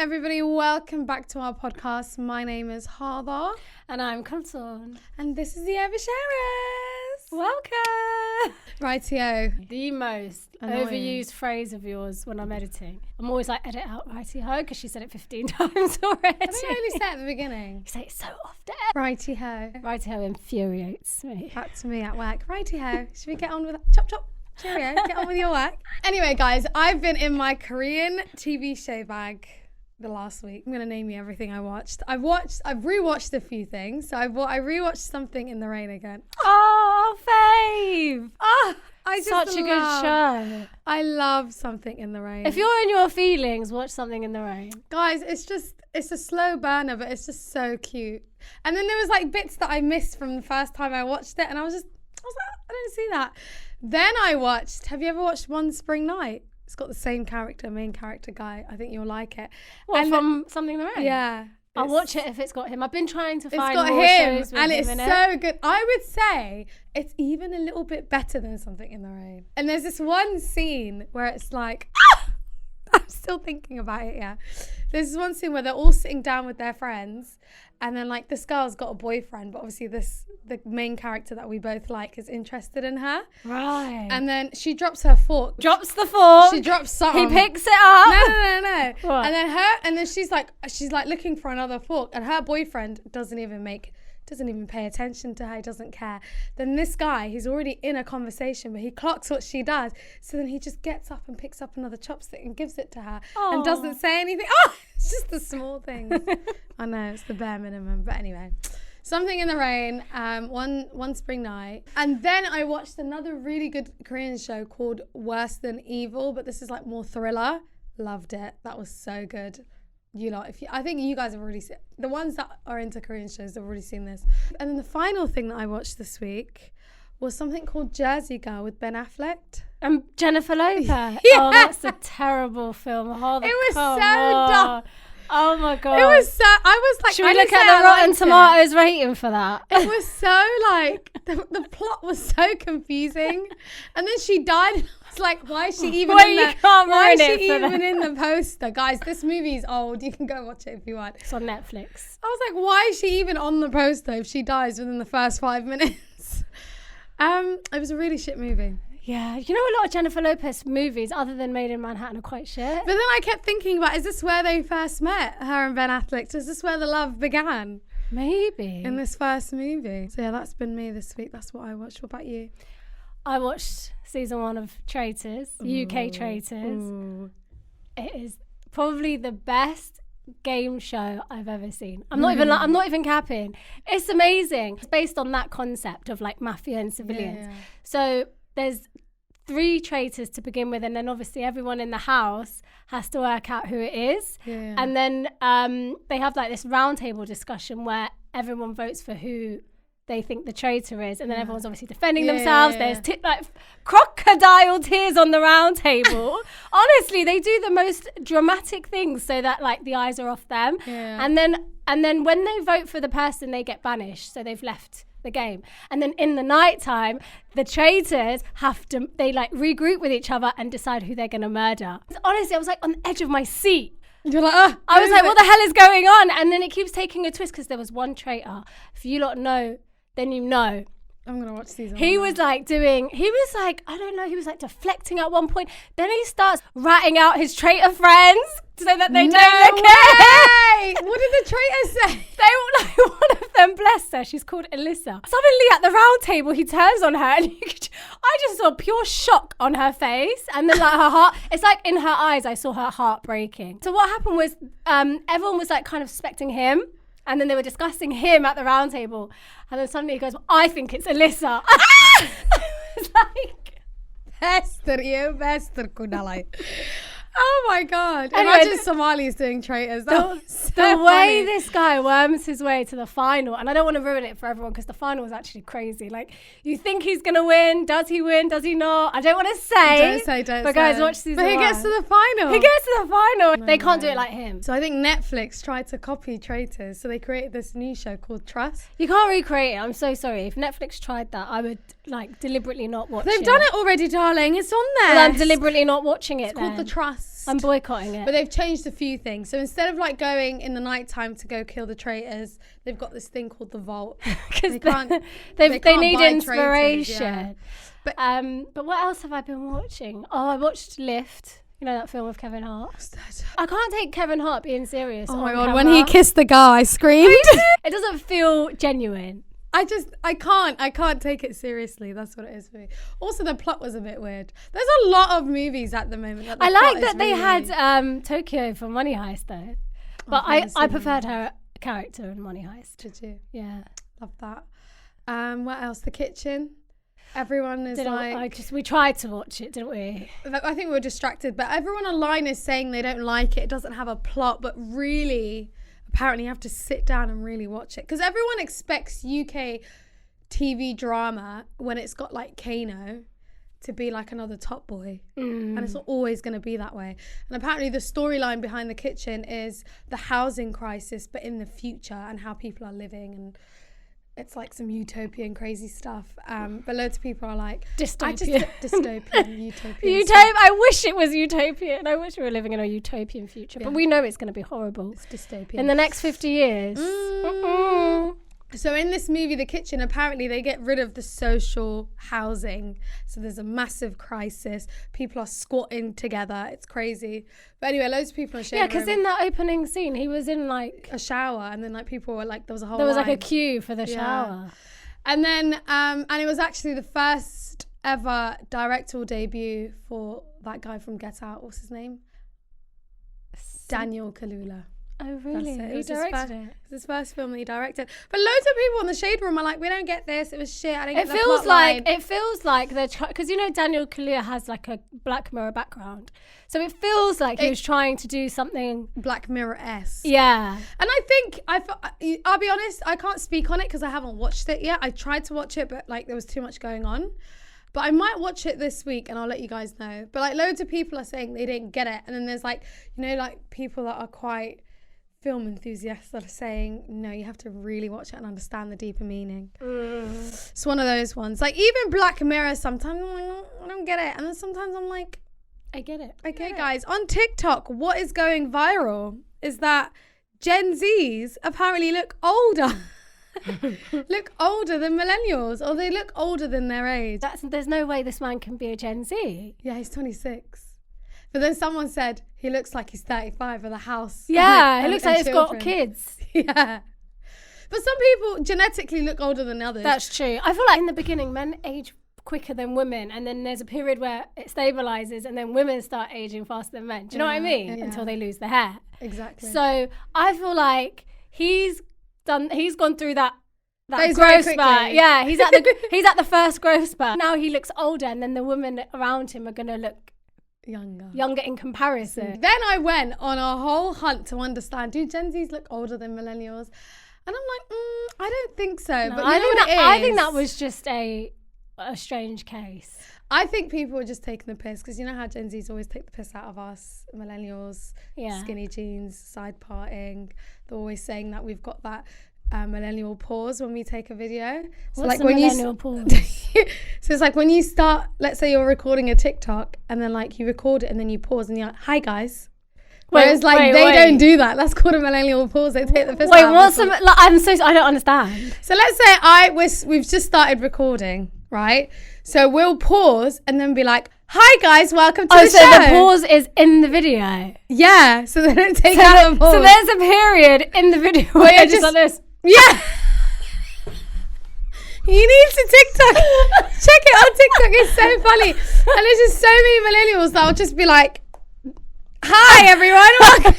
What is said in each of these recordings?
everybody, welcome back to our podcast. My name is Hart. And I'm Colton. And this is the Oversharers. Welcome! Righty Ho. The most overused phrase of yours when I'm editing. I'm always like, edit out Righty Ho, because she said it 15 times already. I think I only say it at the beginning. You say it so often. Righty Ho. Righty Ho infuriates me. Back to me at work. Righty Ho. Should we get on with that? Chop chop. Cheerio. Get on with your work. Anyway, guys, I've been in my Korean TV show bag the last week. I'm going to name you everything I watched. I've rewatched a few things. So I rewatched Something in the Rain again. Oh, fave! Such a good show. I love Something in the Rain. If you're in your feelings, watch Something in the Rain. Guys, it's a slow burner, but it's just so cute. And then there was like bits that I missed from the first time I watched it, and I was like, I didn't see that. Then I watched, have you ever watched One Spring Night? It's got the same main character guy. I think you'll like it. What, and from Something in the Rain? Yeah. I'll watch it if it's got him. I've been trying to find more shows with and him it's in so it. good. I would say it's even a little bit better than Something in the Rain. And there's this one scene where it's like, I'm still thinking about it, yeah. There's this one scene where they're all sitting down with their friends, and then like this girl's got a boyfriend, but obviously the main character that we both like is interested in her. Right. And then she drops her fork. Drops the fork. She drops something. He picks it up. No. What? And then she's like looking for another fork, and her boyfriend doesn't even pay attention to her. He doesn't care. Then this guy, he's already in a conversation, but he clocks what she does. So then he just gets up and picks up another chopstick and gives it to her. Aww. And doesn't say anything. It's just the small things. I know, it's the bare minimum. But anyway, Something in the Rain, one spring night. And then I watched another really good Korean show called Worse Than Evil, but this is like more thriller. Loved it. That was so good. I think you guys have already seen, the ones that are into Korean shows have already seen this. And then the final thing that I watched this week was something called Jersey Girl with Ben Affleck. And Jennifer Lopez. Yeah. Oh, that's a terrible film. It was so dumb. Oh my God. It was so, I was like, should we look at the Rotten Tomatoes rating for that? It was so like, the plot was so confusing. And then she died. And I was like, why is she even in the poster? Guys, this movie's old. You can go watch it if you want. It's on Netflix. I was like, why is she even on the poster if she dies within the first 5 minutes? It was a really shit movie. Yeah, you know, a lot of Jennifer Lopez movies, other than Made in Manhattan, are quite shit. But then I kept thinking about, is this where they first met, her and Ben Affleck? Is this where the love began? Maybe. In this first movie. So yeah, that's been me this week. That's what I watched. What about you? I watched season 1 of Traitors, UK Traitors. Ooh. It is probably the best game show I've ever seen. I'm not even capping. It's amazing. It's based on that concept of like mafia and civilians. Yeah. So there's 3 traitors to begin with, and then obviously everyone in the house has to work out who it is. Yeah. And then they have like this roundtable discussion where everyone votes for who they think the traitor is, and then everyone's obviously defending themselves. There's like crocodile tears on the round table. Honestly, they do the most dramatic things so that like the eyes are off them. Yeah. And then when they vote for the person, they get banished, so they've left the game. And then in the nighttime, the traitors they like regroup with each other and decide who they're gonna murder. Honestly, I was like on the edge of my seat. You're like, I was like, what the hell is going on? And then it keeps taking a twist because there was one traitor. If you lot know, then you know. I'm gonna watch season 1. He was like, I don't know, he was like deflecting at one point. Then he starts ratting out his traitor friends so that they don't look at him. What did the traitor say? They were like, one of them, bless her, she's called Alyssa. Suddenly at the round table, he turns on her and I just saw pure shock on her face. And then like her heart, it's like in her eyes, I saw her heart breaking. So what happened was everyone was like kind of suspecting him. And then they were discussing him at the round table. And then suddenly he goes, well, I think it's Alyssa. I was like, Bester Kunalai. Oh my God. Anyway, Imagine Somalis doing traitors. The way this guy worms his way to the final, and I don't want to ruin it for everyone because the final was actually crazy. Like, you think he's going to win. Does he win? Does he not? I don't want to say. Don't say. But guys, watch season 1. But he gets to the final. No, they can't do it like him. So I think Netflix tried to copy Traitors. So they created this new show called Trust. You can't recreate it. I'm so sorry. If Netflix tried that, I would like deliberately not watch it. They've done it already, darling. It's on there. Well, I'm deliberately not watching it. It's called The Trust. I'm boycotting it. But they've changed a few things. So instead of like going in the nighttime to go kill the traitors, they've got this thing called the vault. Because they can't they can't need buy inspiration. traitors, But what else have I been watching? Oh, I watched Lift. You know that film with Kevin Hart? I can't take Kevin Hart being serious. Oh my on God, when camera. he kissed the guy, I screamed. It doesn't feel genuine. I can't take it seriously. That's what it is for me. Also, the plot was a bit weird. There's a lot of movies at the moment. That the I plot like is that they really- had Tokyo for Money Heist though. But I preferred her character in Money Heist. Did you? Yeah. Love that. What else? The Kitchen. Everyone is We tried to watch it, didn't we? I think we were distracted, but everyone online is saying they don't like it. It doesn't have a plot, but really, apparently you have to sit down and really watch it. Because everyone expects UK TV drama when it's got like Kano to be like another Top Boy. And it's not always going to be that way. And apparently the storyline behind The Kitchen is the housing crisis, but in the future, and how people are living, and it's like some utopian crazy stuff. But loads of people are like Dystopian. utopian. I wish it was utopian. I wish we were living in a utopian future. But we know it's going to be horrible. It's dystopian. In the next 50 years. So in this movie, The Kitchen, apparently they get rid of the social housing. So there's a massive crisis. People are squatting together. It's crazy. But anyway, loads of people are sharing. Yeah, because in that opening scene, he was in like a shower, and then like people were like, there was like a queue for the shower. And then, and it was actually the first ever directorial debut for that guy from Get Out. What's his name? Daniel Kaluuya. Oh, really? He directed it. It's his first film that he directed. But loads of people in the shade room are like, we don't get this. It was shit. I didn't get the plot line. It feels like they're because you know Daniel Kaluuya has like a Black Mirror background, so it feels like he was trying to do something Black Mirror-esque. Yeah. And I think I'll be honest, I can't speak on it because I haven't watched it yet. I tried to watch it, but like there was too much going on. But I might watch it this week and I'll let you guys know. But like loads of people are saying they didn't get it, and then there's like, you know, like people that are quite film enthusiasts that are saying, no, you have to really watch it and understand the deeper meaning. It's one of those ones. Like even Black Mirror, sometimes I'm like, I don't get it. And then sometimes I'm like, I get it. Okay, guys, on TikTok, what is going viral is that Gen Zs apparently look older. Look older than millennials, or they look older than their age. There's no way this man can be a Gen Z. Yeah, he's 26. But then someone said he looks like he's 35 with a house. Yeah, he looks like he's got kids. Yeah. But some people genetically look older than others. That's true. I feel like in the beginning, men age quicker than women, and then there's a period where it stabilizes, and then women start aging faster than men. Do you know what I mean? Yeah. Until they lose their hair. Exactly. So I feel like he's gone through that Goes growth very spurt. quickly. Yeah, he's at the first growth spurt. Now he looks older, and then the women around him are gonna look younger in comparison. Then I went on a whole hunt to understand, do Gen Zs look older than millennials? And I'm like, I don't think so. No, but you know what it is? I think that was just a strange case. I think people were just taking the piss, because you know how Gen Zs always take the piss out of us millennials. Yeah. Skinny jeans, side parting. They're always saying that we've got that millennial pause when we take a video. So What's like the when millennial pause? So it's like when you start, let's say you're recording a TikTok, and then like you record it and then you pause and you're like, hi guys. Whereas they don't do that. That's called a millennial pause. They take the piss out. I don't understand. So let's say we've just started recording, right? So we'll pause and then be like, hi guys, welcome to the show. So the pause is in the video. Yeah, so they don't take out the pause. So there's a period in the video where you're just like this. Yeah. You need to TikTok. Check it on TikTok. It's so funny. And there's just so many millennials that will just be like, hi everyone.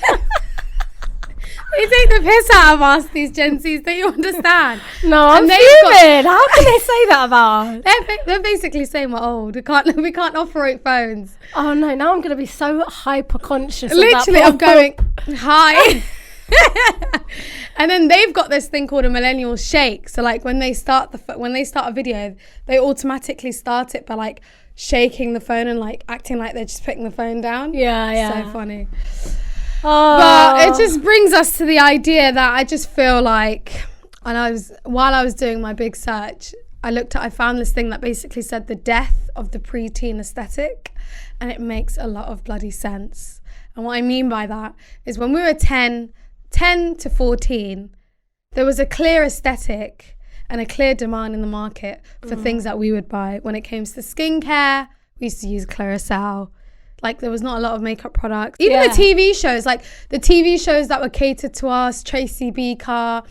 They take the piss out of us, these Gen Zs. Don't you understand? No, I'm fuming. How can they say that about us? They're basically saying we're old. We can't operate phones. Oh no, now I'm going to be so hyper conscious. Literally, I'm going, hi. And then they've got this thing called a millennial shake. So like when they start a video, they automatically start it by like shaking the phone and like acting like they're just putting the phone down. Yeah. So funny. Oh. But it just brings us to the idea that I just feel like, while I was doing my big search, I found this thing that basically said the death of the preteen aesthetic, and it makes a lot of bloody sense. And what I mean by that is when we were 10 to 14, there was a clear aesthetic and a clear demand in the market for things that we would buy. When it came to skincare, we used to use Claricel. Like, there was not a lot of makeup products. Even the TV shows, like the TV shows that were catered to us, Tracy Beaker,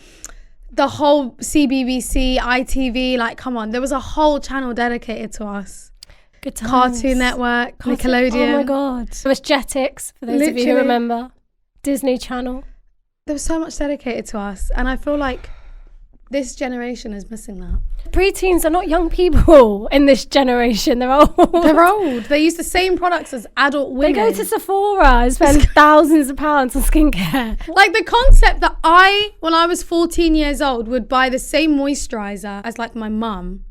the whole CBBC, ITV, like, come on. There was a whole channel dedicated to us. Good times. Cartoon Network, Nickelodeon. Oh my God. There was Jetix, for those of you who remember. Disney Channel. There was so much dedicated to us. And I feel like this generation is missing that. Preteens are not young people in this generation. They're old. They're old. They use the same products as adult women. They go to Sephora and spend thousands of pounds on skincare. Like the concept that when I was 14 years old, would buy the same moisturizer as like my mum.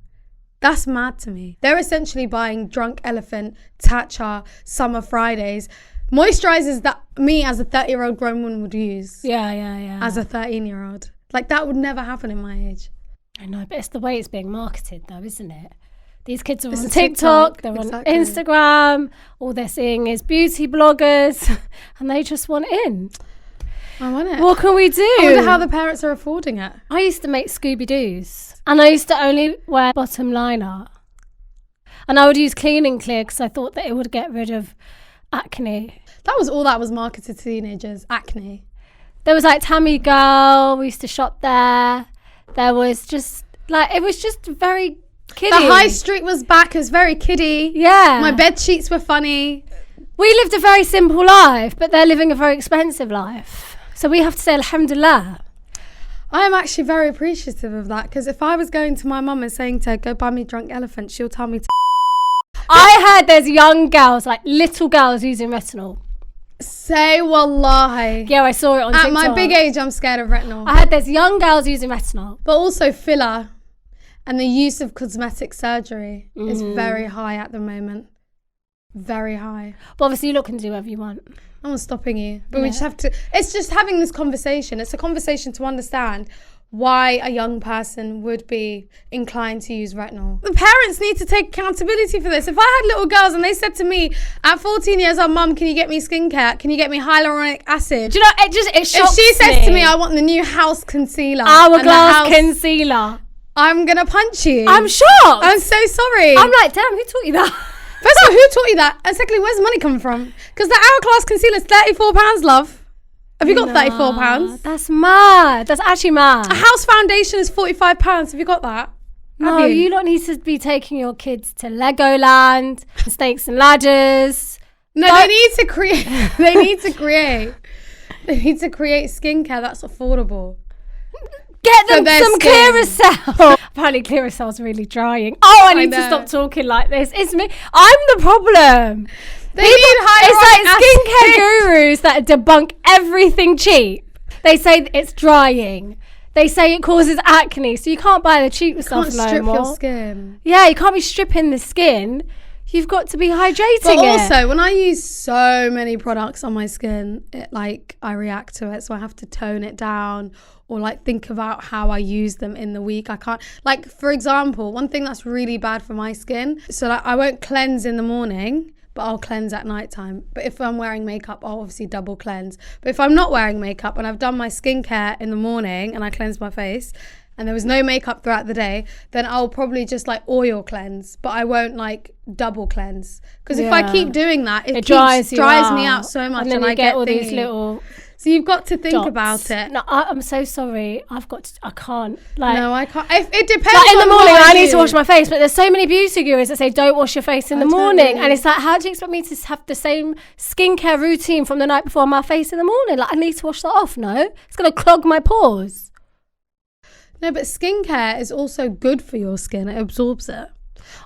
That's mad to me. They're essentially buying Drunk Elephant, Tatcha, Summer Fridays, moisturizers that me as a 30-year-old grown woman would use. Yeah. As a 13-year-old. Like, that would never happen in my age. I know, but it's the way it's being marketed though, isn't it? These kids are on TikTok, they're on Instagram, all they're seeing is beauty bloggers, and they just want in. I want it. What can we do? I wonder how the parents are affording it. I used to make Scooby-Doos, and I used to only wear bottom liner. And I would use Clean & Clear because I thought that it would get rid of acne. That was all that was marketed to teenagers, acne. There was like Tammy Girl, we used to shop there. There was just like, it was just very kiddie. The high street was back, it was very kiddie. Yeah. My bed sheets were funny. We lived a very simple life, but they're living a very expensive life. So we have to say alhamdulillah. I am actually very appreciative of that, because if I was going to my mum and saying to her, go buy me Drunk Elephant, she'll tell me to I heard there's young girls, like little girls using retinol. Say wallahi. Yeah, I saw it on TikTok. At my big age, I'm scared of retinol. I heard there's young girls using retinol. But also filler and the use of cosmetic surgery is very high at the moment. Very high. But obviously you lot can do whatever you want. No one's stopping you. But we just have to, it's just having this conversation. It's a conversation to understand why a young person would be inclined to use retinol. The parents need to take accountability for this. If I had little girls and they said to me at 14 years old, Mum, can you get me skincare? Can you get me hyaluronic acid? Do you know, it shocks me. If she says to me, I want the new house concealer. Hourglass concealer. I'm going to punch you. I'm shocked. I'm so sorry. I'm like, damn, who taught you that? First of all, who taught you that? And secondly, where's the money coming from? Because the Hourglass concealer's £34, love. Have you got £34? That's mad. That's actually mad. A house foundation is £45. Have you got that? No, you don't need to be taking your kids to Legoland, Snakes and Ladders. No, they need to create. They need to create skincare that's affordable. Get them some Claricel. Apparently Claricel's really drying. Oh, I need to stop talking like this. It's me. I'm the problem. It's like skincare gurus that debunk everything cheap. They say it's drying. They say it causes acne, so you can't buy the cheap stuff no more. You can't strip your skin. Yeah, you can't be stripping the skin. You've got to be hydrating but also, when I use so many products on my skin, I react to it, so I have to tone it down or think about how I use them in the week. I can't, for example, one thing that's really bad for my skin, so I won't cleanse in the morning, but I'll cleanse at nighttime. But if I'm wearing makeup, I'll obviously double cleanse. But if I'm not wearing makeup and I've done my skincare in the morning and I cleanse my face and there was no makeup throughout the day, then I'll probably just oil cleanse, but I won't double cleanse. Because if I keep doing that, it dries me out so much, and then I get all these little. So you've got to think about it. No, I'm so sorry. I can't. No, I can't. It depends. In the morning, I need to wash my face, but there's so many beauty gurus that say don't wash your face in the morning, and it's how do you expect me to have the same skincare routine from the night before on my face in the morning? I need to wash that off. No, it's gonna clog my pores. No, but skincare is also good for your skin. It absorbs it.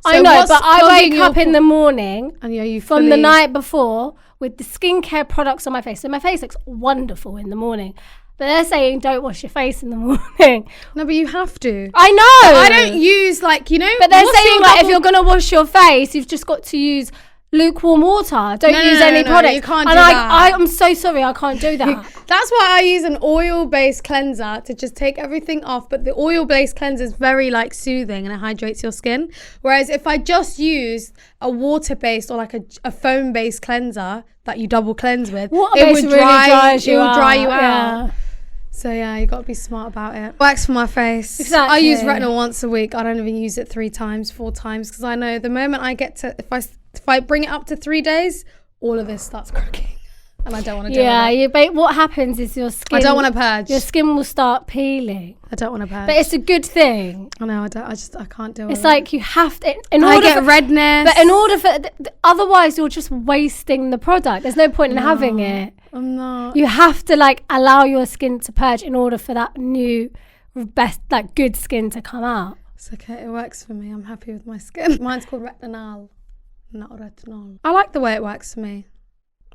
I know, but I wake up in the morning and from the night before with the skincare products on my face. So my face looks wonderful in the morning. But they're saying don't wash your face in the morning. No, but you have to. I know. But I don't use But they're saying if you're going to wash your face, you've just got to use lukewarm water. Don't use any products. You can't and do that. I'm so sorry, I can't do that. That's why I use an oil-based cleanser to just take everything off. But the oil-based cleanser is very like soothing and it hydrates your skin. Whereas if I just use a water-based or like a foam-based cleanser that you double cleanse with, it would dry you out. Yeah. So yeah, you got to be smart about it. Wax for my face. Exactly. I use retinol once a week. I don't even use it 3 times, 4 times, because I know the moment I get to, if I bring it up to 3 days, all of this starts cracking, and I don't want to do it. Yeah, what happens is your skin. I don't want to purge. Your skin will start peeling. I don't want to purge. But it's a good thing. I know. I can't do it. It's like you have to. I get redness. But in order for, otherwise you're just wasting the product. There's no point in having it. I'm not. You have to like allow your skin to purge in order for that new, best, like good skin to come out. It's okay. It works for me. I'm happy with my skin. Mine's called Retinol, not Retinol. I like the way it works for me.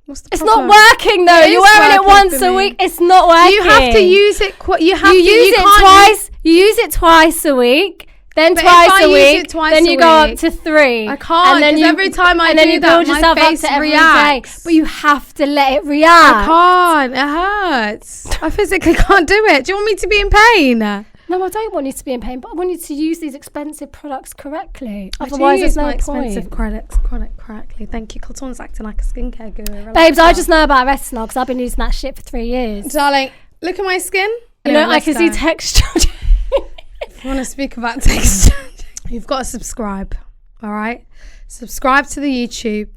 What's the problem? It's not working though. You're wearing it once a week. It's not working. You have to use it. You use it twice. You use it twice a week. Then twice a week. Then you go up to 3. I can't. Because every time I do that, my face reacts. But you have to let it react. I can't. It hurts. I physically can't do it. Do you want me to be in pain? No, I don't want you to be in pain, but I want you to use these expensive products correctly. Otherwise, there's no point. Expensive products correctly. Thank you. Colton's acting like a skincare guru. Relax. Babes, I just know about Retinol because I've been using that shit for 3 years. Darling, look at my skin. You know, I can see texture. If you want to speak about texture, you've got to subscribe. All right? Subscribe to the YouTube.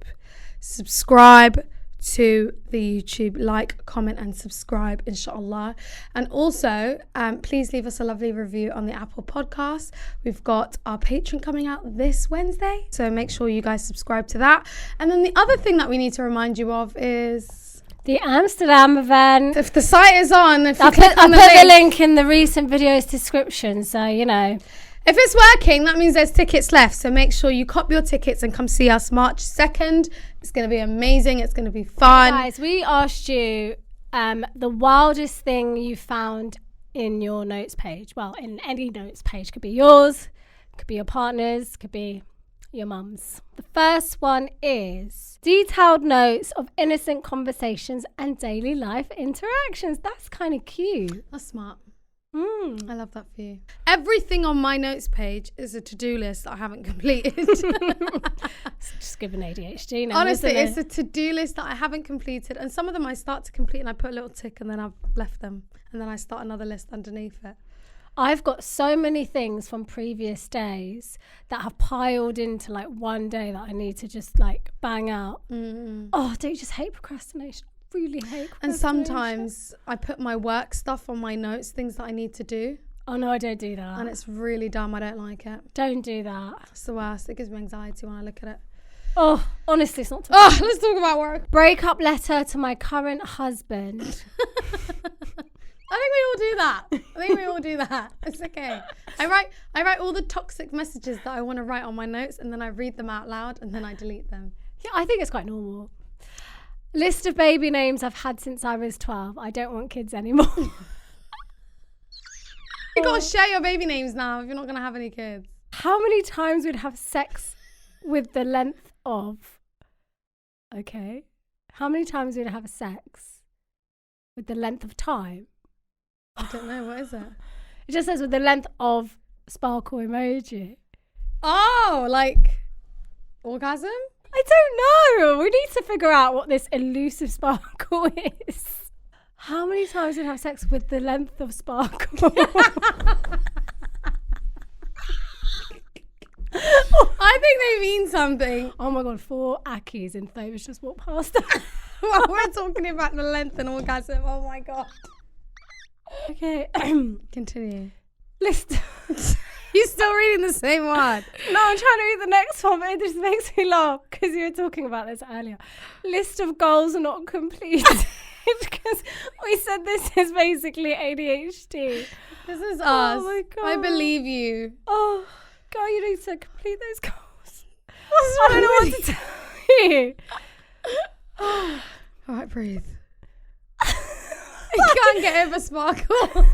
Subscribe to the YouTube. Like, comment and subscribe, inshallah. And also, please leave us a lovely review on the Apple Podcast. We've got our Patreon coming out this Wednesday, so make sure you guys subscribe to that. And then the other thing that we need to remind you of is the Amsterdam event. If the site is on, if you I'll put the link in the recent video's description, so you know. If it's working, that means there's tickets left. So make sure you cop your tickets and come see us March 2nd. It's going to be amazing. It's going to be fun. Guys, we asked you the wildest thing you found in your notes page. Well, in any notes page. Could be yours, could be your partner's, could be your mum's. The first one is detailed notes of innocent conversations and daily life interactions. That's kind of cute. That's smart. I love that for you. Everything on my notes page is a to-do list that I haven't completed. It's just given ADHD now. Honestly, it's a to-do list that I haven't completed, and some of them I start to complete and I put a little tick and then I've left them, and then I start another list underneath it. I've got so many things from previous days that have piled into like one day that I need to just like bang out. Oh, don't you just hate procrastination? Really hate. And sometimes I put my work stuff on my notes, things that I need to do. Oh no, I don't do that. And it's really dumb. I don't like it. Don't do that. It's the worst. It gives me anxiety when I look at it. Oh, honestly, it's not. Let's talk about work. Breakup letter to my current husband. I think we all do that. It's okay. I write all the toxic messages that I want to write on my notes, and then I read them out loud, and then I delete them. Yeah, I think it's quite normal. List of baby names I've had since I was 12. I don't want kids anymore. You got to share your baby names now if you're not going to have any kids. How many times we'd have sex with the length of... Okay. How many times we'd have sex with the length of time? I don't know. What is it? It just says with the length of sparkle emoji. Oh, like orgasm? I don't know. We need to figure out what this elusive sparkle is. How many times did you have sex with the length of sparkle? I think they mean something. Oh my God, 4 Akis in Thomas just walked past us. Well, we're talking about the length and orgasm. Oh my God. Okay. Continue. List. You're still reading the same one. No, I'm trying to read the next one, but it just makes me laugh because you were talking about this earlier. List of goals not completed. Because we said this is basically ADHD. This is us. Oh my God. I believe you. Oh, God, you need to complete those goals. I don't know what to tell you. All right, breathe. I can't get over sparkle.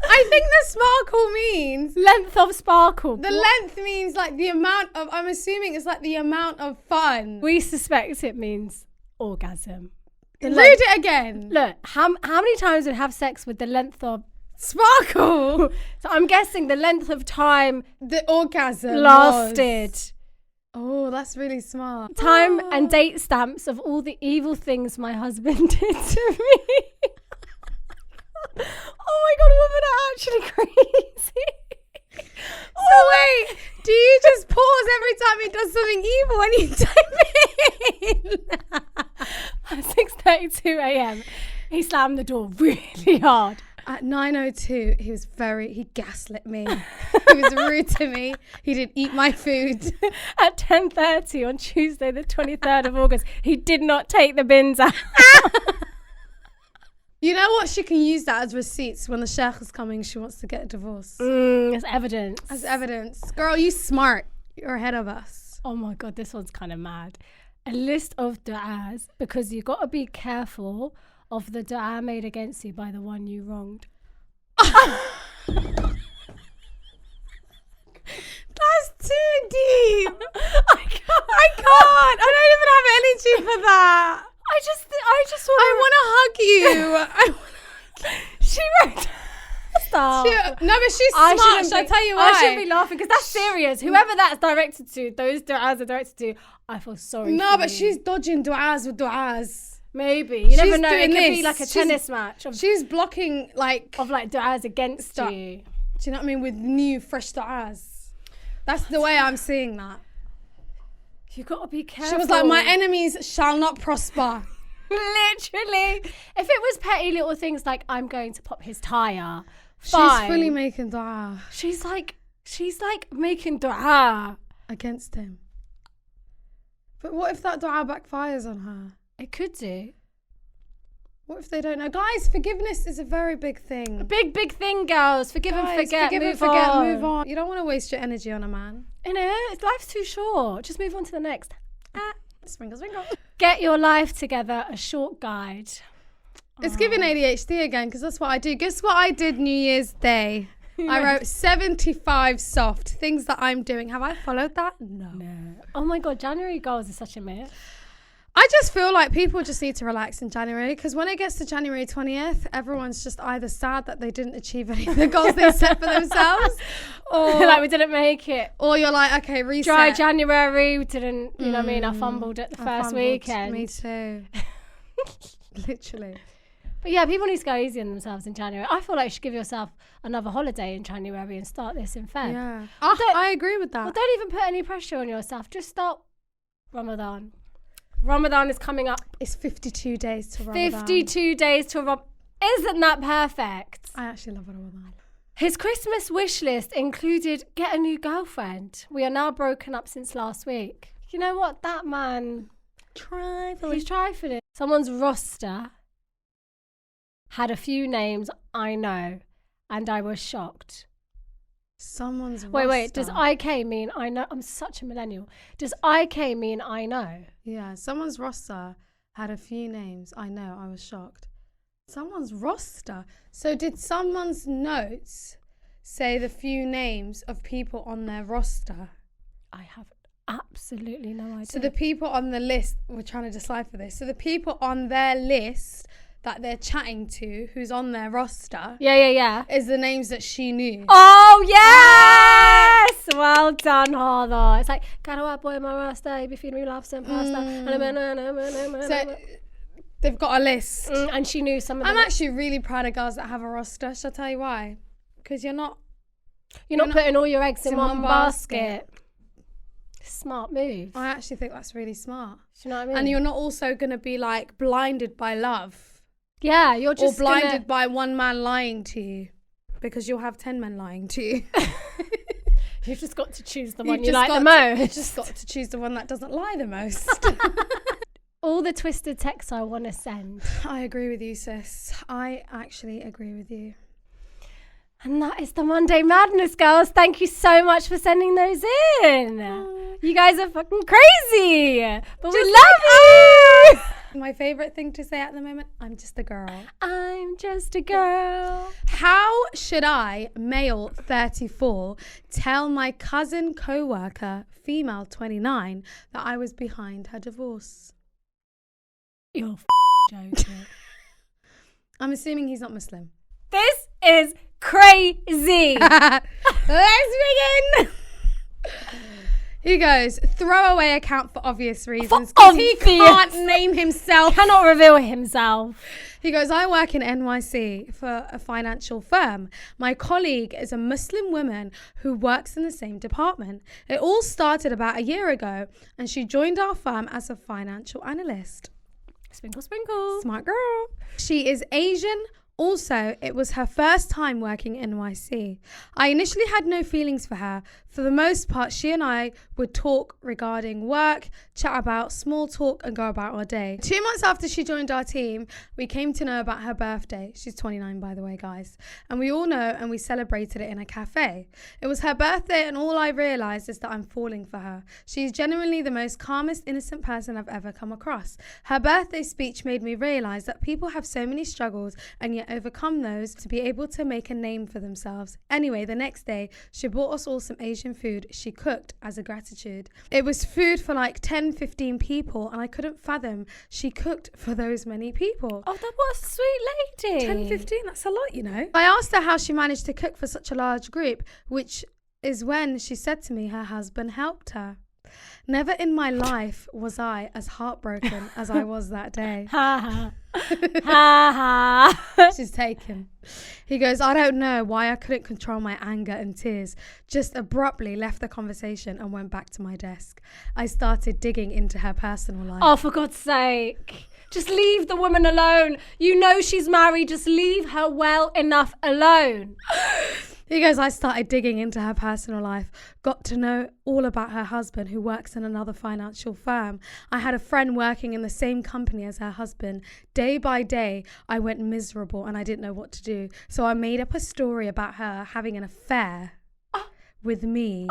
I think the sparkle means Length of sparkle. the length means like the amount of. I'm assuming it's like the amount of fun. We suspect it means orgasm. Read it again. Look, how many times would have sex with the length of Sparkle. So I'm guessing the length of time The orgasm lasted. was- Oh, that's really smart. Time and date stamps of all the evil things my husband did to me. Oh my god, women are actually crazy. So wait, do you just pause every time he does something evil when you type it in? At 6:32 a.m. he slammed the door really hard. At 9:02, he gaslit me. He was rude to me. He didn't eat my food. At 10:30 on Tuesday the 23rd of August, he did not take the bins out. You know what? She can use that as receipts when the sheikh is coming. She wants to get a divorce. It's evidence. As evidence. Girl, you smart. You're ahead of us. Oh my god, this one's kind of mad. A list of du'as, because you got to be careful of the du'a made against you by the one you wronged. That's too deep. I can't. I don't even have energy for that. I just want I want to hug you. She wrote. Stop. No, but she's smart. Shall I tell you why? I shouldn't be laughing because that's serious. Whoever that's directed to, those du'as are directed to, I feel sorry. No, for but you. she's dodging du'as with du'as. Maybe. You never She's know. It doing could be this. like a tennis match of She's blocking like du'as against Stop. you. Do you know what I mean? With new fresh du'as. That's the way I'm seeing that. You got to be careful. She was like, my enemies shall not prosper. Literally. If it was petty little things like, I'm going to pop his tyre, She's fine. fully making du'a She's like making du'a. against him. But what if that du'a backfires on her? It could do. What if they don't know? Guys, forgiveness is a very big thing. Big thing, girls. Forgive and Guys, forget. forgive and forget, move on. You don't want to waste your energy on a man. You know, life's too short. Just move on to the next. Sprinkle, sprinkle. Get your life together, a short guide. It's giving ADHD again, because that's what I do. Guess what I did New Year's Day? I wrote 75 soft things that I'm doing. Have I followed that? No. Oh my God, January goals is such a myth. I just feel like people just need to relax in January, because when it gets to January 20th, everyone's just either sad that they didn't achieve any of the goals they set for themselves, or Like we didn't make it. Or you're like, okay, reset. Dry January, we didn't, you know what I mean? I fumbled at the first weekend. Me too. Literally. But yeah, people need to go easy on themselves in January. I feel like you should give yourself another holiday in January and start this in Feb. Yeah. I agree with that. Well, don't even put any pressure on yourself. Just start Ramadan. Ramadan is coming up. It's 52 days to Ramadan. 52 days to Ramadan. Isn't that perfect? I actually love Ramadan. His Christmas wish list included get a new girlfriend. We are now broken up since last week. You know what? That man, he's trifling. Someone's roster had a few names I know, and I was shocked. Someone's Wait, roster. does IK mean I know? I'm such a millennial. Does IK mean I know? Yeah, someone's roster had a few names. I know, I was shocked. Someone's roster? So did someone's notes say the few names of people on their roster? I have absolutely no idea. So the people on the list, we're trying to decipher this. So the people on their list that they're chatting to, who's on their roster, yeah. is the names that she knew. Oh, yes! Well done, Hart. It's like, got a white boy in my roster, he be feeding me lobster and pasta. So they've got a list. And she knew some of them. I'm actually really proud of girls that have a roster. Shall I tell you why? Because you're not putting all your eggs in in one one basket. Smart move. I actually think that's really smart. Do you know what I mean? And you're not also going to be like blinded by love. Yeah, you're just or blinded by one man lying to you, because you'll have 10 men lying to you. You've just got to choose the one you like the most. You've just got to choose the one that doesn't lie the most. All the twisted texts I want to send. I agree with you, sis. I actually agree with you. And that is the Monday Madness, girls. Thank you so much for sending those in. You guys are fucking crazy. But we love you. My favorite thing to say at the moment, I'm just a girl. I'm just a girl. How should I, male 34, tell my cousin co-worker, female 29, that I was behind her divorce? You're joking. I'm assuming he's not Muslim. This is crazy. Let's begin. He goes, throwaway account for obvious reasons. Because he can't name himself. Cannot reveal himself. He goes, I work in NYC for a financial firm. My colleague is a Muslim woman who works in the same department. It all started about a year ago, and she joined our firm as a financial analyst. Sprinkle, sprinkle. Smart girl. She is Asian. Also, it was her first time working in NYC. I initially had no feelings for her. For the most part, she and I would talk regarding work, chat about small talk, and go about our day. 2 months after she joined our team, we came to know about her birthday. She's 29, by the way, guys. And we all know, and we celebrated it in a cafe. It was her birthday, and all I realized is that I'm falling for her. She's genuinely the most calmest, innocent person I've ever come across. Her birthday speech made me realize that people have so many struggles, and yet overcome those to be able to make a name for themselves. Anyway, the next day, she bought us all some Asian food she cooked as a gratitude. It was food for like 10-15 people, and I couldn't fathom she cooked for those many people. Oh, that was a sweet lady. 10-15, that's a lot, you know. I asked her how she managed to cook for such a large group, which is when she said to me her husband helped her. Never in my life was I as heartbroken as I was that day. Ha ha. She's taken. He goes, I don't know why I couldn't control my anger and tears. Just abruptly left the conversation and went back to my desk. I started digging into her personal life. Oh, for God's sake. Just leave the woman alone. You know she's married. Just leave her well enough alone. He goes, I started digging into her personal life, got to know all about her husband who works in another financial firm. I had a friend working in the same company as her husband. Day by day, I went miserable and I didn't know what to do. So I made up a story about her having an affair with me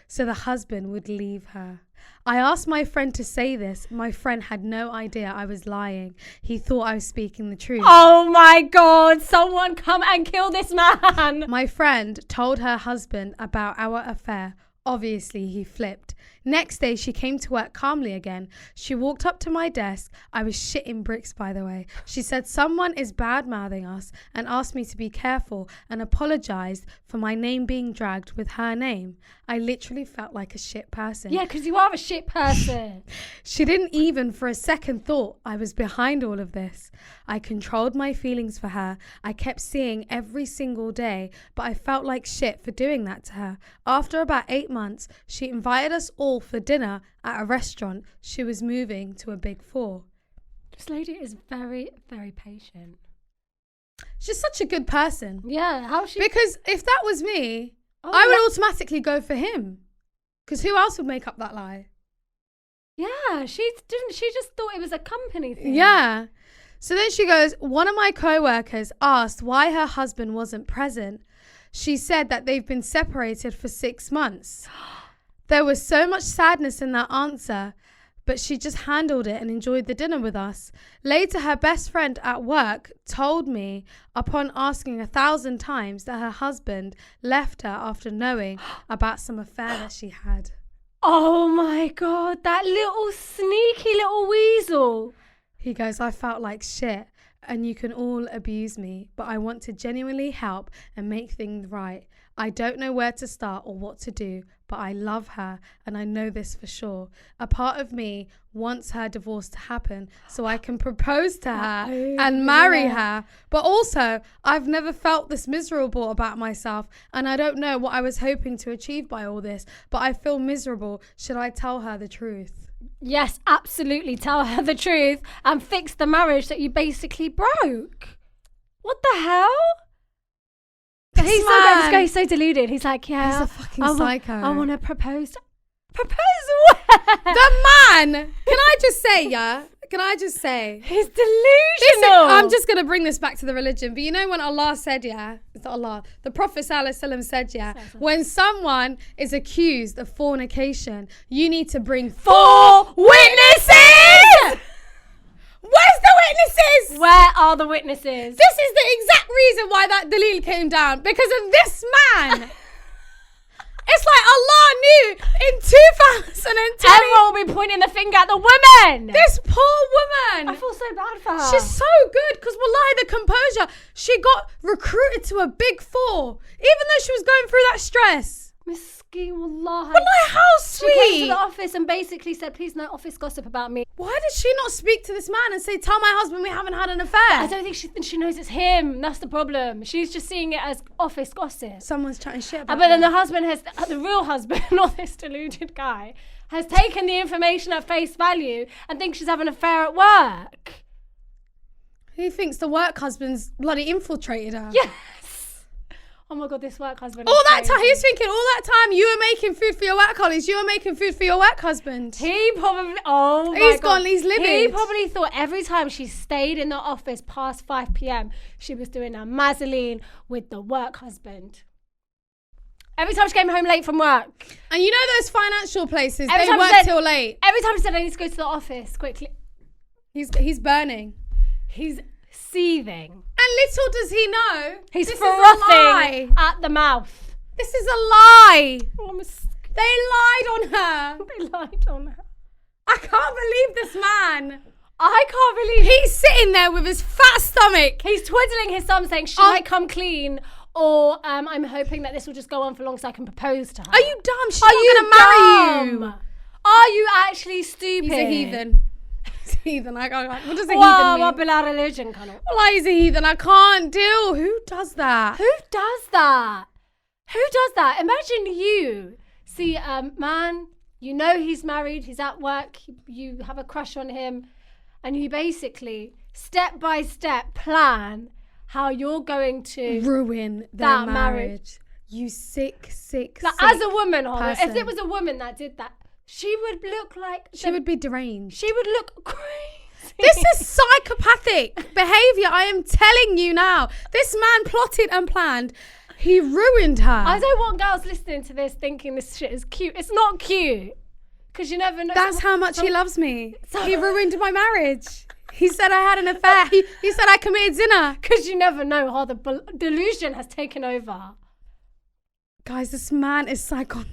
so the husband would leave her. I asked my friend to say this. My friend had no idea I was lying. He thought I was speaking the truth. Oh my God, someone come and kill this man. My friend told her husband about our affair. Obviously, he flipped. Next day, she came to work calmly again. She walked up to my desk. I was shitting bricks, by the way. She said someone is bad-mouthing us and asked me to be careful and apologized for my name being dragged with her name. I literally felt like a shit person. Yeah, because you are a shit person. She didn't even for a second thought I was behind all of this. I controlled my feelings for her. I kept seeing every single day, but I felt like shit for doing that to her. After about 8 months, she invited us all for dinner at a restaurant. She was moving to a big 4. This lady is very, very patient. She's such a good person. Yeah, how she... Because if that was me, I would automatically go for him. Because who else would make up that lie? Yeah, she just thought it was a company thing. Yeah. So then she goes, one of my co-workers asked why her husband wasn't present. She said that they've been separated for 6 months. There was so much sadness in that answer, but she just handled it and enjoyed the dinner with us. Later, her best friend at work told me, upon asking 1,000 times, that her husband left her after knowing about some affair that she had. Oh my God, that little sneaky little weasel. He goes, I felt like shit, and you can all abuse me, but I want to genuinely help and make things right. I don't know where to start or what to do, but I love her, and I know this for sure. A part of me wants her divorce to happen so I can propose to her and marry her. But also, I've never felt this miserable about myself, and I don't know what I was hoping to achieve by all this, but I feel miserable. Should I tell her the truth? Yes, absolutely. Tell her the truth and fix the marriage that you basically broke. What the hell? He's so deluded. He's like, yeah, he's a fucking psycho. I want to propose. Propose what? The man! Can I just say, yeah? Can I just say? He's delusional. I'm just going to bring this back to the religion. But you know when Allah said, yeah? It's not Allah. The Prophet ﷺ said, yeah? When someone is accused of fornication, you need to bring 4 witnesses! Where's the witnesses? Where are the witnesses? This is the exact reason why that Dalil came down. Because of this man. It's like Allah knew in 2020. Everyone will be pointing the finger at the women. This poor woman. I feel so bad for her. She's so good because wallahi, the composure. She got recruited to a big 4, even though she was going through that stress. Miskeen, wallahi. Wallahi, how sweet. She came to the office and basically said, please no office gossip about me. Why did she not speak to this man and say, tell my husband we haven't had an affair? I don't think she knows it's him. That's the problem. She's just seeing it as office gossip. Someone's chatting shit about But then the husband the real husband, not this deluded guy, has taken the information at face value and thinks she's having an affair at work. He thinks the work husband's bloody infiltrated her. Yes. Oh my God, this work husband. All that time, he's thinking, all that time you were making food for your work colleagues, you were making food for your work husband. He probably, oh my God. He's livid. He probably thought every time she stayed in the office past 5 p.m, she was doing a mazzoline with the work husband. Every time she came home late from work. And you know those financial places, Every they time work she said- till late. Every time she said, I need to go to the office quickly. He's burning. He's seething. And little does he know, He's this is a lie. frothing at the mouth. This is a lie. Oh, They lied on her. they lied on her. I can't believe this man. I can't believe He's sitting there with his fat stomach. he's twiddling his thumb saying, should I come clean? Or I'm hoping that this will just go on for long so I can propose to her. Are you dumb? She's not going to marry you. Are you actually stupid? He's a heathen. He's a heathen. What does a Wow, heathen mean? what religion, kind of. Well, he's a heathen. I can't deal. Who does that? Who does that? Who does that? Imagine you see a man, you know he's married, he's at work, you have a crush on him, and you basically, step by step, plan how you're going to ruin their marriage. You sick. Like, as a woman, person. if it was a woman that did that, she would look like... She would be deranged. She would look crazy. This is psychopathic behaviour, I am telling you now. This man plotted and planned. He ruined her. I don't want girls listening to this thinking this shit is cute. It's not cute. Because you never know. That's how much he loves me. He ruined my marriage. He said I had an affair. He said I committed zina. Because you never know how the delusion has taken over. Guys, this man is psychotic.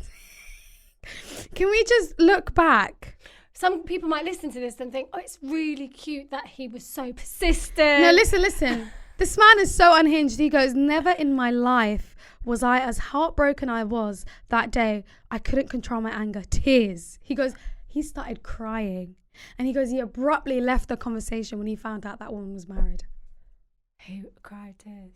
Can we just look back? Some people might listen to this and think, oh, it's really cute that he was so persistent. No, listen. This man is so unhinged. He goes, never in my life was I as heartbroken I was that day. I couldn't control my anger. Tears. He goes, he started crying. And he goes, he abruptly left the conversation when he found out that woman was married. He cried tears.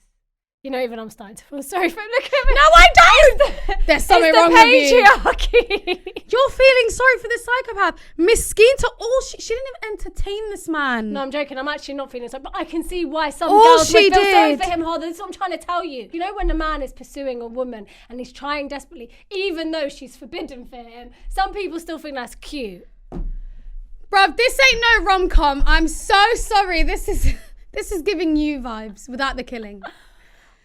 You know, even I'm starting to feel sorry for him. Look at me. No, I don't. There's something wrong with you. Patriarchy. You're feeling sorry for this psychopath. Miskeen to all. She didn't even entertain this man. No, I'm joking. I'm actually not feeling sorry. But I can see why some All girls she would feel sorry did. for him. Hold on, this is what I'm trying to tell you. You know when a man is pursuing a woman and he's trying desperately, even though she's forbidden for him, some people still think that's cute. Bruv, this ain't no rom-com. I'm so sorry. This is giving you vibes without the killing.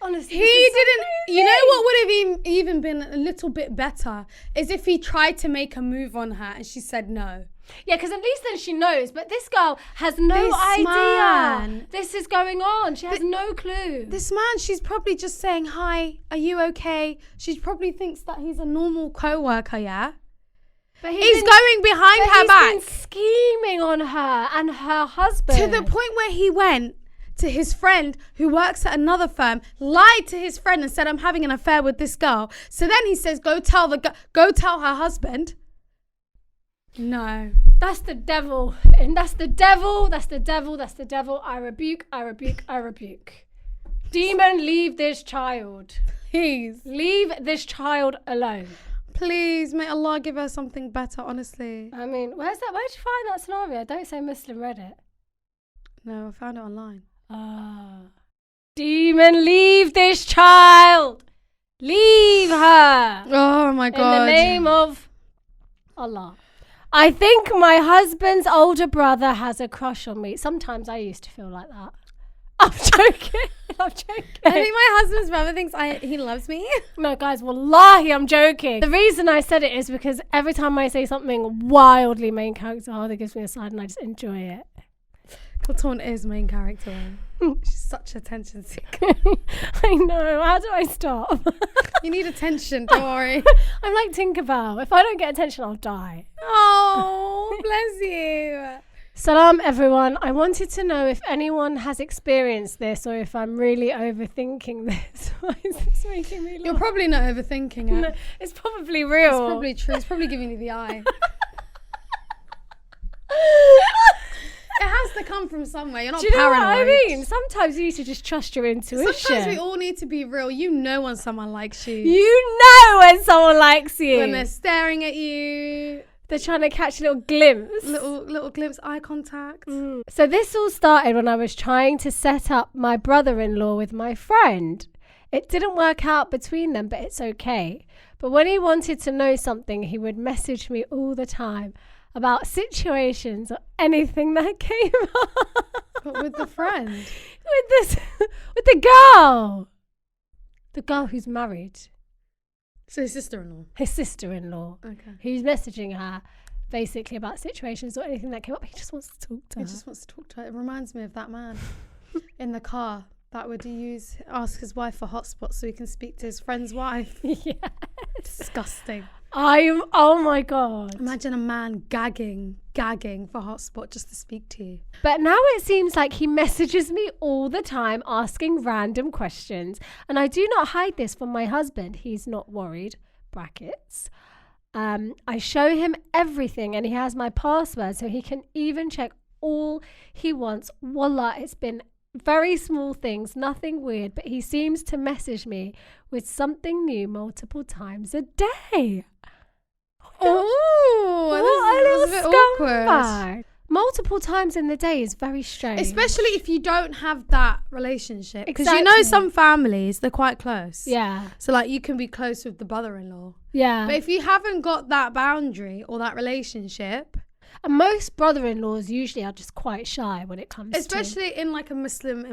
Honestly, He didn't. You know what would have even been a little bit better is if he tried to make a move on her and she said no. Yeah, because at least then she knows. But this girl has no This idea man. this is going on. She has no clue. This man, she's probably just saying, hi, are you okay? She probably thinks that he's a normal co-worker, yeah? But He's going behind her back. He's been scheming on her and her husband. To the point where he went to his friend who works at another firm, lied to his friend and said, I'm having an affair with this girl. So then he says, go tell her husband. No. That's the devil. And that's the devil. That's the devil. That's the devil. I rebuke. Demon, leave this child. Please. Leave this child alone. Please, may Allah give her something better, honestly. I mean, where'd you find that scenario? Don't say Muslim Reddit. No, I found it online. Demon, leave this child. Leave her. Oh my God. In the name of Allah. I think my husband's older brother has a crush on me. Sometimes I used to feel like that. I'm joking. I think my husband's brother thinks he loves me. No, guys, wallahi, I'm joking. The reason I said it is because every time I say something wildly main character, Hart gives me a side and I just enjoy it. What taunt is main character in? She's such a attention seeker. I know. How do I stop? You need attention, don't worry. I'm like Tinkerbell. If I don't get attention, I'll die. Oh, bless you. Salam, everyone. I wanted to know if anyone has experienced this or if I'm really overthinking this. Why is this making me laugh? You're probably not overthinking it. No, it's probably real. It's probably true. It's probably giving you the eye. It has to come from somewhere. You're not Do you paranoid. know what I mean? Sometimes you need to just trust your intuition. Sometimes we all need to be real. You know when someone likes you. You know when someone likes you. When they're staring at you. They're trying to catch a little glimpse. Little glimpse, eye contact. So this all started when I was trying to set up my brother-in-law with my friend. It didn't work out between them, but it's okay. But when he wanted to know something, he would message me all the time about situations or anything that came up. But with the friend? with the girl. The girl who's married. So his sister-in-law? His sister-in-law. Okay. Who's messaging her basically about situations or anything that came up. He just wants to talk to her. He just wants to talk to her. It reminds me of that man in the car that would ask his wife for hotspots so he can speak to his friend's wife. Yeah. Disgusting. Oh my God. Imagine a man gagging for hotspot just to speak to you. But now it seems like he messages me all the time asking random questions. And I do not hide this from my husband. He's not worried. Brackets. I show him everything and he has my password so he can even check all he wants. Wallah, it's been very small things, nothing weird, but he seems to message me with something new multiple times a day. Oh, that's a bit awkward. Multiple times in the day is very strange. Especially if you don't have that relationship. Because Exactly. you know some families, they're quite close. Yeah. So like you can be close with the brother-in-law. Yeah. But if you haven't got that boundary or that relationship. And most brother-in-laws usually are just quite shy when it comes Especially in like a Muslim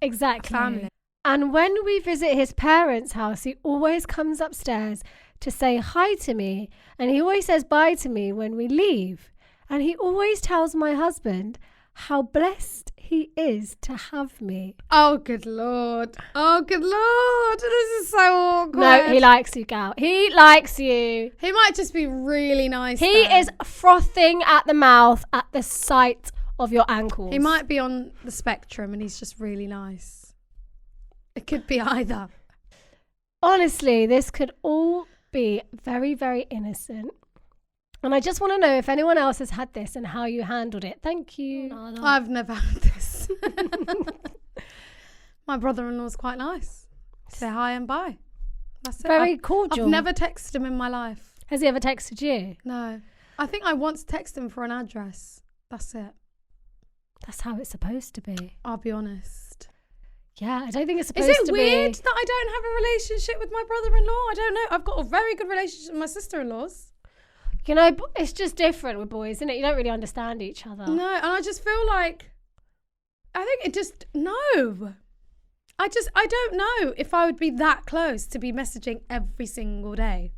Exactly. family. And when we visit his parents' house, he always comes upstairs to say hi to me. And he always says bye to me when we leave. And he always tells my husband how blessed he is to have me. Oh, good Lord. Oh, good Lord. This is so awkward. No, he likes you, gal. He likes you. He might just be really nice. He though. is frothing at the mouth at the sight of your ankles. He might be on the spectrum and he's just really nice. It could be either. Honestly, this could all be very, very innocent. And I just want to know if anyone else has had this and how you handled it. Thank you. I've never had this. My brother-in-law's quite nice. Say hi and bye. That's it. Very cordial. I've never texted him in my life. Has he ever texted you? No. I think I once texted him for an address. That's it. That's how it's supposed to be. I'll be honest. Yeah, I don't think it's supposed Is to it be. weird that I don't have a relationship with my brother-in-law? I don't know. I've got a very good relationship with my sister-in-laws. You know, it's just different with boys, isn't it? You don't really understand each other. No, and I just feel like, I think it just, no. I don't know if I would be that close to be messaging every single day.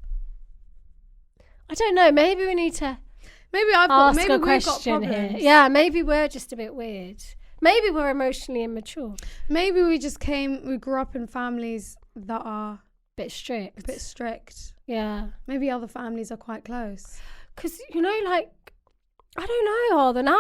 I don't know. Maybe we need to Maybe ask a we've got question here. problems. Yeah, maybe we're just a bit weird. Maybe we're emotionally immature. Maybe we grew up in families that are Bit strict. a bit strict. Yeah. Maybe other families are quite close. Because, you know, like, I don't know, Arthur. Now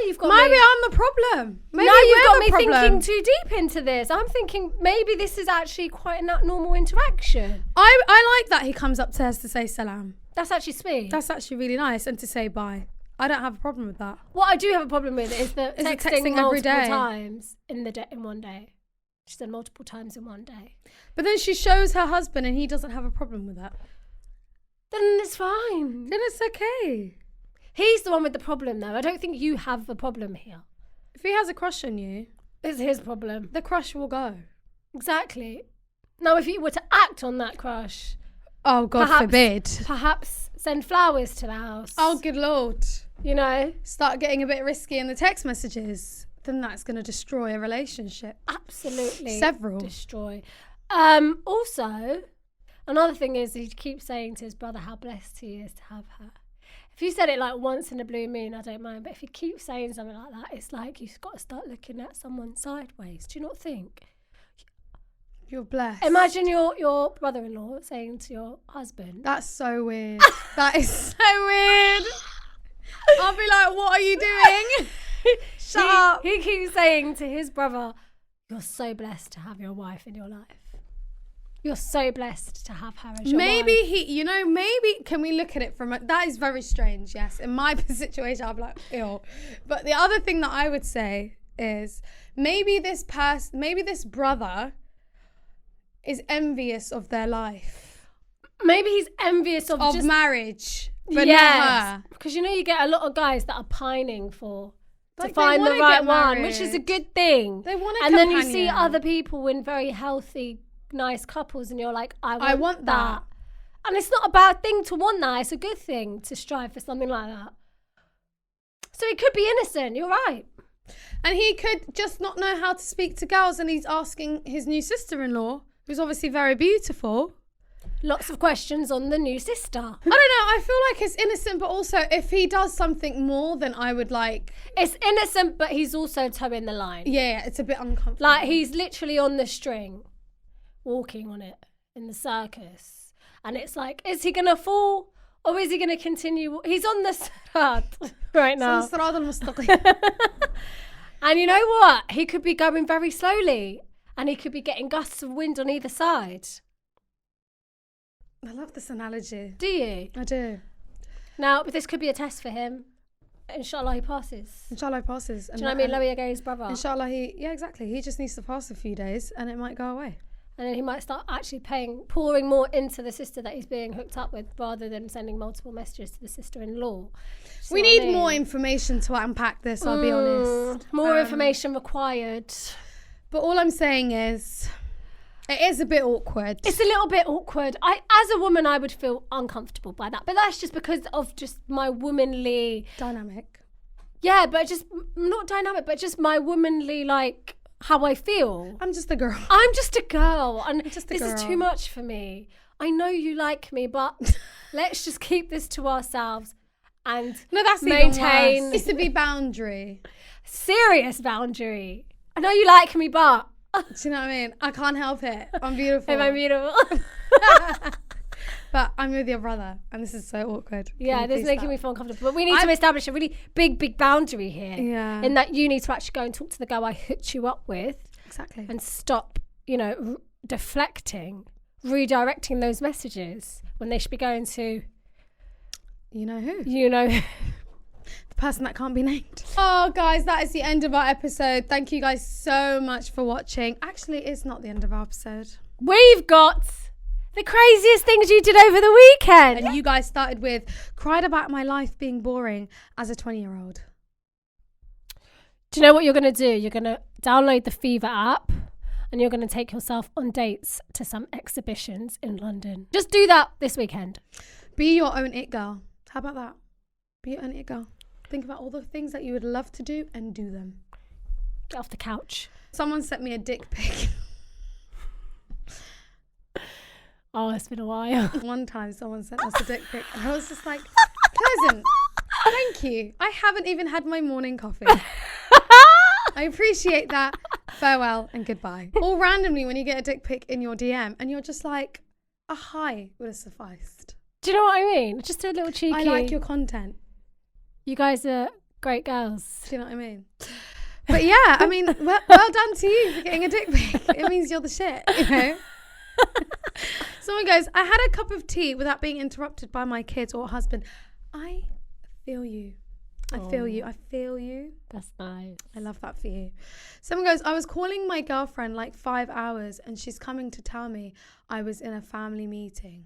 you've got Maybe me. I'm the problem. Maybe Now you've got we're me the problem. thinking too deep into this. I'm thinking maybe this is actually quite a normal interaction. I like that he comes up to us to say salam. That's actually sweet. That's actually really nice. And to say bye. I don't have a problem with that. What I do have a problem with is the Is it texting texting every multiple day? times in one day. She said multiple times in one day. But then she shows her husband and he doesn't have a problem with that. Then it's fine. Then it's okay. He's the one with the problem, though. I don't think you have the problem here. If he has a crush on you, It's his problem. the crush will go. Exactly. Now, if you were to act on that crush, Oh, God forbid. perhaps send flowers to the house. Oh, good Lord. You know? Start getting a bit risky in the text messages. Then that's going to destroy a relationship. Absolutely. Several. Destroy. Also, another thing is he keeps saying to his brother how blessed he is to have her. If you said it like once in a blue moon, I don't mind. But if you keep saying something like that, it's like you've got to start looking at someone sideways. Do you not think? You're blessed. Imagine your brother-in-law saying to your husband. That's so weird. That is so weird. I'll be like, what are you doing? Shut up. He keeps saying to his brother, you're so blessed to have your wife in your life. You're so blessed to have her as your wife. Maybe, can we look at it from that is very strange, yes. In my situation, I'd be like, ew. But the other thing that I would say is maybe this brother is envious of their life. Maybe he's envious of just marriage, but not her. Because you get a lot of guys that are pining to Like, find the right one, which is a good thing. They want a And then companion. you see other people in very healthy, nice couples, and you're like, I want that. And it's not a bad thing to want that. It's a good thing to strive for something like that. So he could be innocent. You're right. And he could just not know how to speak to girls, and he's asking his new sister-in-law, who's obviously very beautiful. Lots of questions on the new sister. I don't know. I feel like it's innocent, but also if he does something more, then I would like... It's innocent, but he's also towing the line. Yeah, it's a bit uncomfortable. Like, he's literally on the string, walking on it in the circus. And it's like, is he going to fall or is he going to continue? He's on the Siraat right now. And you know what? He could be going very slowly and he could be getting gusts of wind on either side. I love this analogy. Do you? I do. Now, but this could be a test for him. Inshallah, he passes. Inshallah, he passes. Do you know what I mean? Lowy Gay's brother. Inshallah, exactly. He just needs to pass a few days and it might go away. And then he might start actually pouring more into the sister that he's being hooked up with rather than sending multiple messages to the sister-in-law. We need more information to unpack this, I'll be honest. More information required. But all I'm saying is, it is a bit awkward. It's a little bit awkward. As a woman, I would feel uncomfortable by that. But that's just because of just my womanly... Dynamic. Yeah, but just, not dynamic, but just my womanly, like... how I feel. I'm just a girl. I'm just a girl. And this is too much for me. I know you like me, but let's just keep this to ourselves and maintain. It needs to be boundary. Serious boundary. I know you like me, but... Do you know what I mean? I can't help it. I'm beautiful. If I'm beautiful. But I'm with your brother, and this is so awkward. Yeah, this is making me feel uncomfortable. But we need to establish a really big boundary here. Yeah. In that you need to actually go and talk to the girl I hooked you up with. Exactly. And stop, deflecting, redirecting those messages when they should be going to... You know who? The person that can't be named. Oh, guys, that is the end of our episode. Thank you guys so much for watching. Actually, it's not the end of our episode. We've got... the craziest things you did over the weekend. And you guys started with, cried about my life being boring as a 20-year-old. Do you know what you're going to do? You're going to download the Fever app and you're going to take yourself on dates to some exhibitions in London. Just do that this weekend. Be your own it girl. How about that? Be your own it girl. Think about all the things that you would love to do and do them. Get off the couch. Someone sent me a dick pic. Oh, it's been a while. One time someone sent us a dick pic and I was just like, Pleasant, thank you. I haven't even had my morning coffee. I appreciate that. Farewell and goodbye. Or randomly when you get a dick pic in your DM and you're just like, a hi would have sufficed. Do you know what I mean? Just a little cheeky. I like your content. You guys are great girls. Do you know what I mean? But yeah, I mean, well done to you for getting a dick pic. It means you're the shit, Someone goes, I had a cup of tea without being interrupted by my kids or husband. I feel you. I feel you. That's nice. I love that for you. Someone goes, I was calling my girlfriend like 5 hours and she's coming to tell me I was in a family meeting.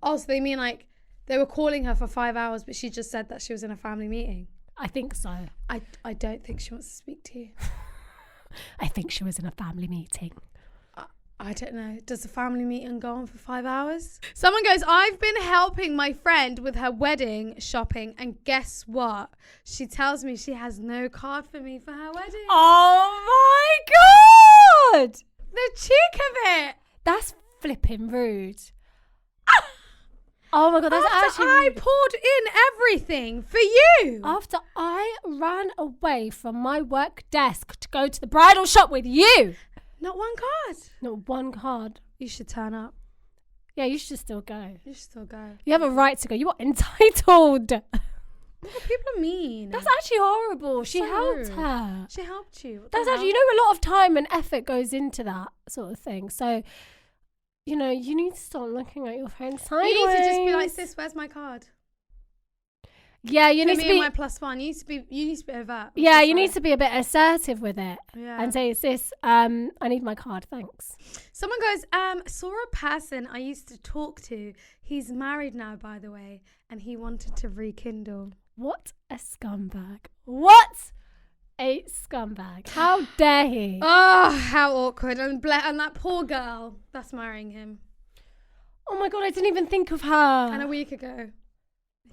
Oh, so they mean like they were calling her for 5 hours, but she just said that she was in a family meeting. I think so. I don't think she wants to speak to you. I think she was in a family meeting. I don't know. Does the family meeting go on for 5 hours? Someone goes, I've been helping my friend with her wedding shopping, and guess what? She tells me she has no card for me for her wedding. Oh my God! The cheek of it! That's flipping rude. Oh my God, that's After actually... I poured in everything for you. After I ran away from my work desk to go to the bridal shop with you. Not one card. Not one card. You should turn up. Yeah, you should still go. You should still go. You have a right to go. You are entitled. People are mean. That's actually horrible. She helped rude. her. She helped you. What That's the actually, hell? you know, a lot of time and effort goes into that sort of thing. So, you know, you need to start looking at your friends sideways. You need to just be like, sis, where's my card? Yeah, you For need me to and be. my +1. You need to be overt. Yeah, you need to be a bit assertive with it Yeah. and say, sis, I need my card, thanks. Someone goes, saw a person I used to talk to. He's married now, by the way, and he wanted to rekindle. What a scumbag. What a scumbag. How dare he? Oh, how awkward. And that poor girl that's marrying him. Oh my God, I didn't even think of her. And a week ago,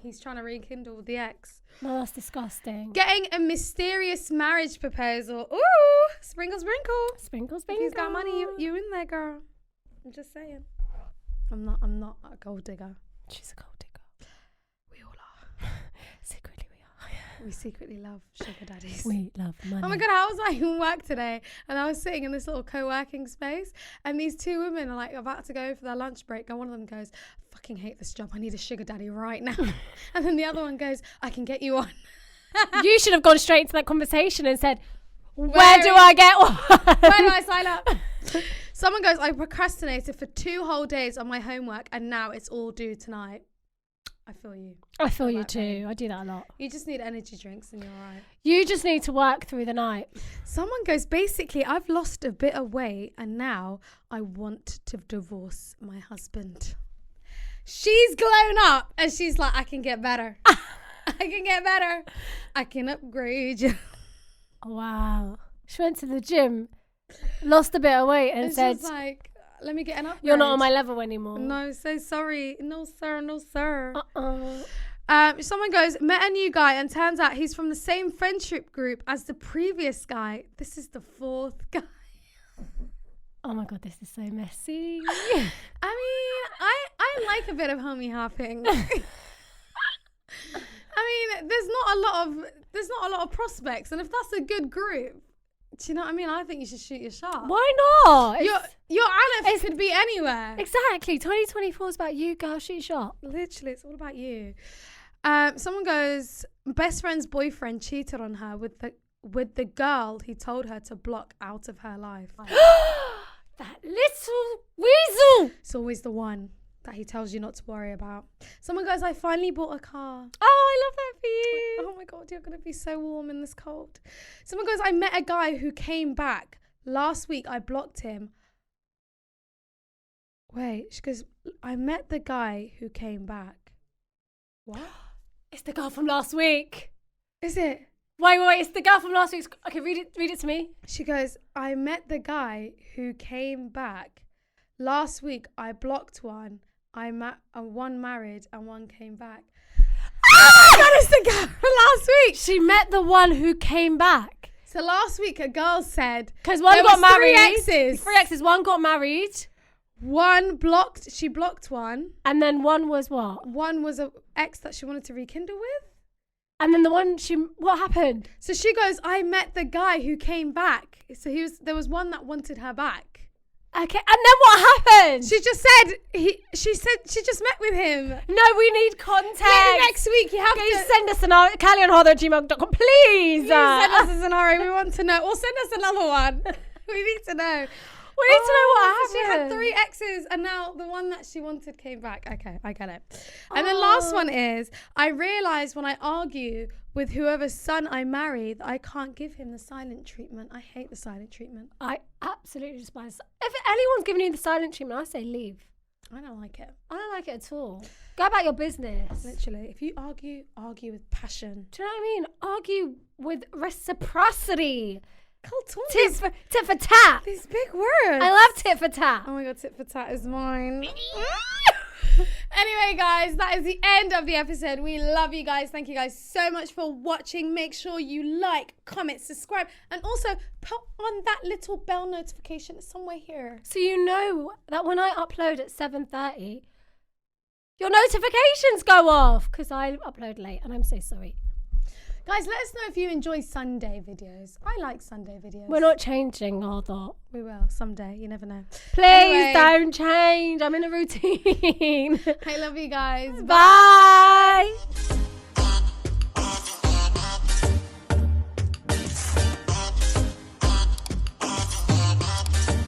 he's trying to rekindle with the ex. No, that's disgusting. Getting a mysterious marriage proposal. Ooh, sprinkle, sprinkle. Sprinkle, If sprinkle. he's got money, you in there, girl. I'm just saying. I'm not a gold digger. She's a gold digger. We all are. Secretly we are. We secretly love sugar daddies. We love money. Oh my God, I was like in work today and I was sitting in this little co-working space and these two women are like about to go for their lunch break and one of them goes, I fucking hate this job. I need a sugar daddy right now. And then the other one goes, I can get you on. You should have gone straight into that conversation and said, where do I get one? Where do I sign up? Someone goes, I procrastinated for 2 whole days on my homework and now it's all due tonight. I feel you. I feel you that too. pain. I do that a lot. You just need energy drinks and you're all right. You just need to work through the night. Someone goes, basically, I've lost a bit of weight and now I want to divorce my husband. She's grown up and she's like, I can get better. I can get better. I can upgrade you. Wow. She went to the gym, lost a bit of weight and said, she's like, let me get an upgrade. you're not on my level anymore. No, so sorry. No, sir. No, sir. Uh-uh. Someone goes, met a new guy and turns out he's from the same friendship group as the previous guy. This is the 4th guy. Oh my God, this is so messy. I mean, I like a bit of homie hopping. I mean, there's not a lot of prospects, and if that's a good group, do you know what I mean? I think you should shoot your shot. Why not? Your Aleph could be anywhere. Exactly. 2024 is about you, girl. Shoot your shot. Literally, it's all about you. Someone goes, best friend's boyfriend cheated on her with the girl he told her to block out of her life. That little weasel. It's always the one that he tells you not to worry about. Someone goes, I finally bought a car. Oh, I love that for you. Oh my God, you're going to be so warm in this cold. Someone goes, I met a guy who came back. Last week, I blocked him. Wait, she goes, I met the guy who came back. What? It's the girl from last week. Is it? Wait, it's the girl from last week. Okay, read it to me. She goes, I met the guy who came back. Last week, I blocked one. One married and one came back. Oh my God, it's the girl from last week. She met the one who came back. So last week, a girl said, Because one there got was married. 3 exes. 3 exes. One got married. She blocked one. And then one was what? One was an ex that she wanted to rekindle with. And then the one what happened? So she goes, I met the guy who came back. So there was one that wanted her back. Okay, and then what happened? She just said, she just met with him. No, we need context. Maybe next week you have Please to send us kallyandhodo@gmail.com, please. send us a scenario. We want to know. Or send us another one. We need to know. We need to know what so happened. she had 3 exes and now the one that she wanted came back. Okay, I get it. And then last one is, I realised when I argue with whoever's son I marry that I can't give him the silent treatment. I hate the silent treatment. I absolutely despise. If anyone's giving you the silent treatment, I say leave. I don't like it. I don't like it at all. Go about your business. Literally. If you argue with passion. Do you know what I mean? Argue with reciprocity. Tit for tat. These big words. I love tit for tat. Oh my God, tit for tat is mine. Anyway, guys, that is the end of the episode. We love you guys. Thank you guys so much for watching. Make sure you like, comment, subscribe, and also put on that little bell notification. It's somewhere here. So you know that when I upload at 7:30, your notifications go off because I upload late and I'm so sorry. Guys, let us know if you enjoy Sunday videos. I like Sunday videos. We're not changing our thought. We will someday. You never know. Please don't change. I'm in a routine. I love you guys. Bye.